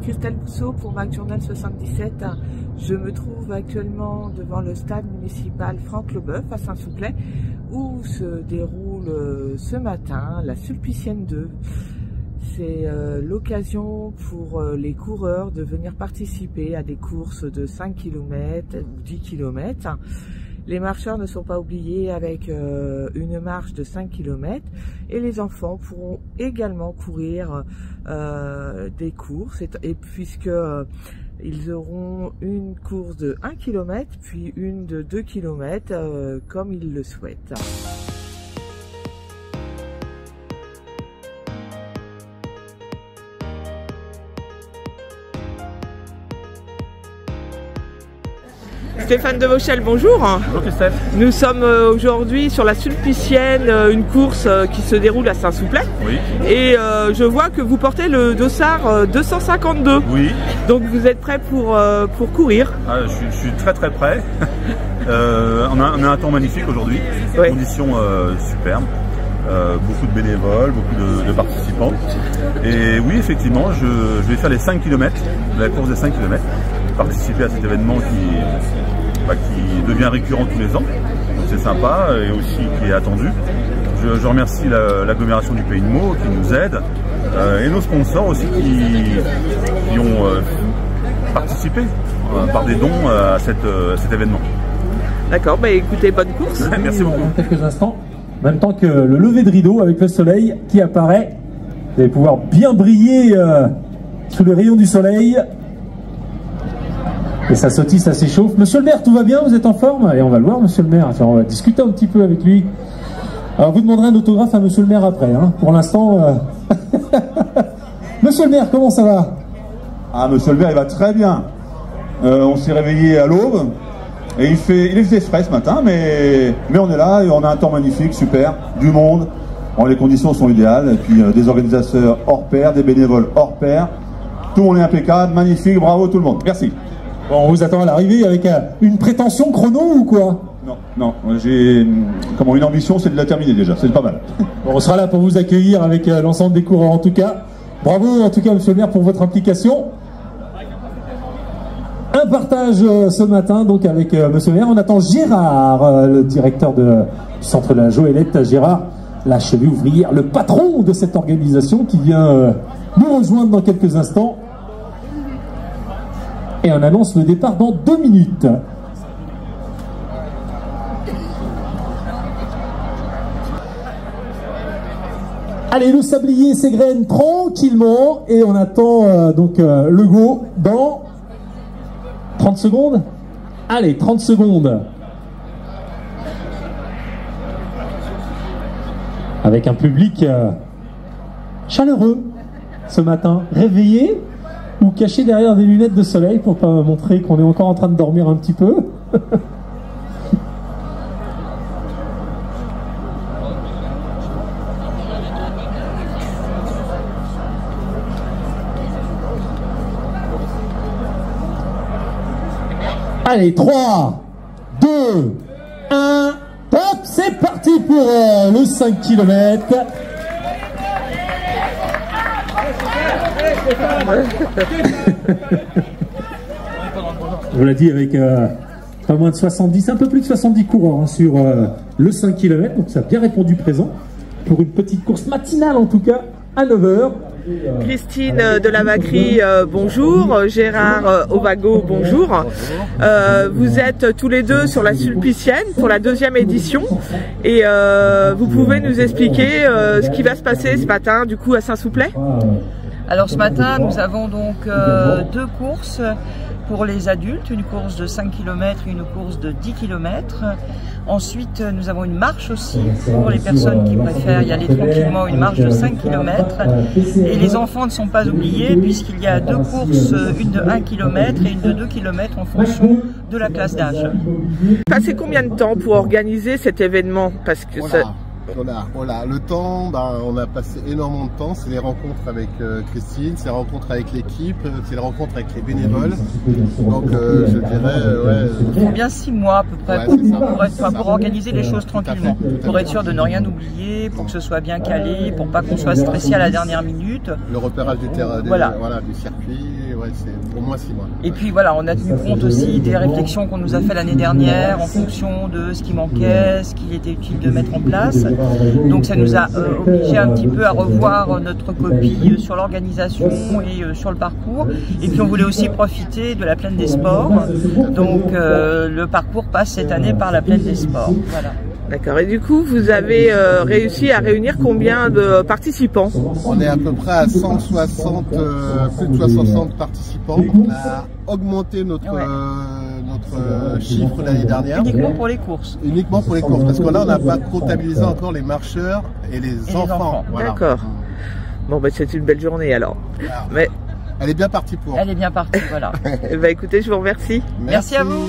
Christelle Bousseau pour Mac Journal 77. Je me trouve actuellement devant le stade municipal Franck Leboeuf à Saint-Souplet où se déroule ce matin la Sulpicienne 2. C'est l'occasion pour les coureurs de venir participer à des courses de 5 km ou 10 km. Les marcheurs ne sont pas oubliés avec une marche de 5 km et les enfants pourront également courir des courses et puisque ils auront une course de 1 km puis une de 2 km comme ils le souhaitent. Stéphane de Vauchel, bonjour. Bonjour Christophe. Nous sommes aujourd'hui sur la Sulpicienne, une course qui se déroule à Saint-Souplet. Oui. Et je vois que vous portez le dossard 252. Oui. Donc vous êtes prêt pour courir? Je suis très prêt. On a un temps magnifique aujourd'hui, oui. Conditions superbes. Beaucoup de bénévoles, beaucoup de participants. Et oui, effectivement, je vais faire les 5 km, la course des 5 km, participer à cet événement qui devient récurrent tous les ans. Donc c'est sympa et aussi qui est attendu. Je remercie l'agglomération du Pays de Meaux qui nous aide et nos sponsors aussi qui ont participé par des dons à cet événement. D'accord, bah écoutez, bonne course. Merci beaucoup. Dans quelques instants, en même temps que le lever de rideau avec le soleil qui apparaît. Vous allez pouvoir bien briller sous les rayons du soleil. Et ça sautille, ça s'échauffe. Monsieur le maire, tout va bien? Vous êtes en forme? Allez, on va le voir, monsieur le maire. Enfin, on va discuter un petit peu avec lui. Alors, vous demanderez un autographe à monsieur le maire après. Hein. Pour l'instant... Monsieur le maire, comment ça va? Ah, monsieur le maire, il va très bien. On s'est réveillé à l'aube. Et il faisait frais ce matin, mais on est là et on a un temps magnifique, super, du monde. Bon, les conditions sont idéales. Et puis des organisateurs hors pair, des bénévoles hors pair. Tout le monde est impeccable, magnifique, bravo tout le monde. Merci. Bon, on vous attend à l'arrivée avec une prétention chrono ou quoi? Non, j'ai une ambition, c'est de la terminer déjà, c'est pas mal. Bon, on sera là pour vous accueillir avec l'ensemble des coureurs en tout cas. Bravo en tout cas monsieur le maire pour votre implication. Un partage ce matin donc avec monsieur le maire. On attend Gérard, le directeur du centre de la Joëlette, Gérard, la cheville ouvrière, le patron de cette organisation qui vient nous rejoindre dans quelques instants. Et on annonce le départ dans 2 minutes. Allez, le sablier s'égrène tranquillement et on attend le go dans 30 secondes. Allez, 30 secondes. Avec un public chaleureux ce matin, réveillé ou caché derrière des lunettes de soleil pour pas montrer qu'on est encore en train de dormir un petit peu. Allez, 3, 2, 1, top, c'est parti pour le 5 km. On l'a dit avec pas moins de 70, un peu plus de 70 coureurs hein, sur le 5 km, donc ça a bien répondu présent pour une petite course matinale en tout cas à 9 h. Christine de la Vacquerie, bonjour. Gérard Ovago, bonjour. Vous êtes tous les deux sur la Sulpicienne pour la 2e édition et vous pouvez nous expliquer ce qui va se passer ce matin du coup à Saint-Souplet? Alors ce matin nous avons donc 2 courses pour les adultes, une course de 5 km et une course de 10 km. Ensuite, nous avons une marche aussi pour les personnes qui préfèrent y aller tranquillement, une marche de 5 km. Et les enfants ne sont pas oubliés puisqu'il y a 2 courses, une de 1 km et une de 2 km en fonction de la classe d'âge. Passez combien de temps pour organiser cet événement? Parce que voilà. Voilà, le temps, on a passé énormément de temps. C'est les rencontres avec Christine, c'est les rencontres avec l'équipe, c'est les rencontres avec les bénévoles. Donc je dirais, il faut bien 6 mois à peu près pour organiser les choses tranquillement, pour être sûr de ne rien oublier, pour que ce soit bien calé, pour pas qu'on soit stressé à la dernière minute. Le repérage du terrain, du circuit, c'est pour moi 6 mois. Et puis voilà, on a tenu compte aussi des réflexions qu'on nous a fait l'année dernière en fonction de ce qui manquait, ce qu'il était utile de mettre en place. Donc ça nous a obligé un petit peu à revoir notre copie sur l'organisation et sur le parcours. Et puis on voulait aussi profiter de la Plaine des Sports. Donc le parcours passe cette année par la Plaine des Sports. Voilà. D'accord. Et du coup, vous avez réussi à réunir combien de participants? On est à peu près à 160, plus de 160 participants. On a augmenté notre chiffre l'année dernière. Uniquement pour les courses. Uniquement pour les courses, parce que là, on n'a pas comptabilisé encore les marcheurs et les enfants. Voilà. D'accord. Bon, c'est une belle journée alors. Mais elle est bien partie pour. Elle est bien partie, voilà. Écoutez, je vous remercie. Merci à vous.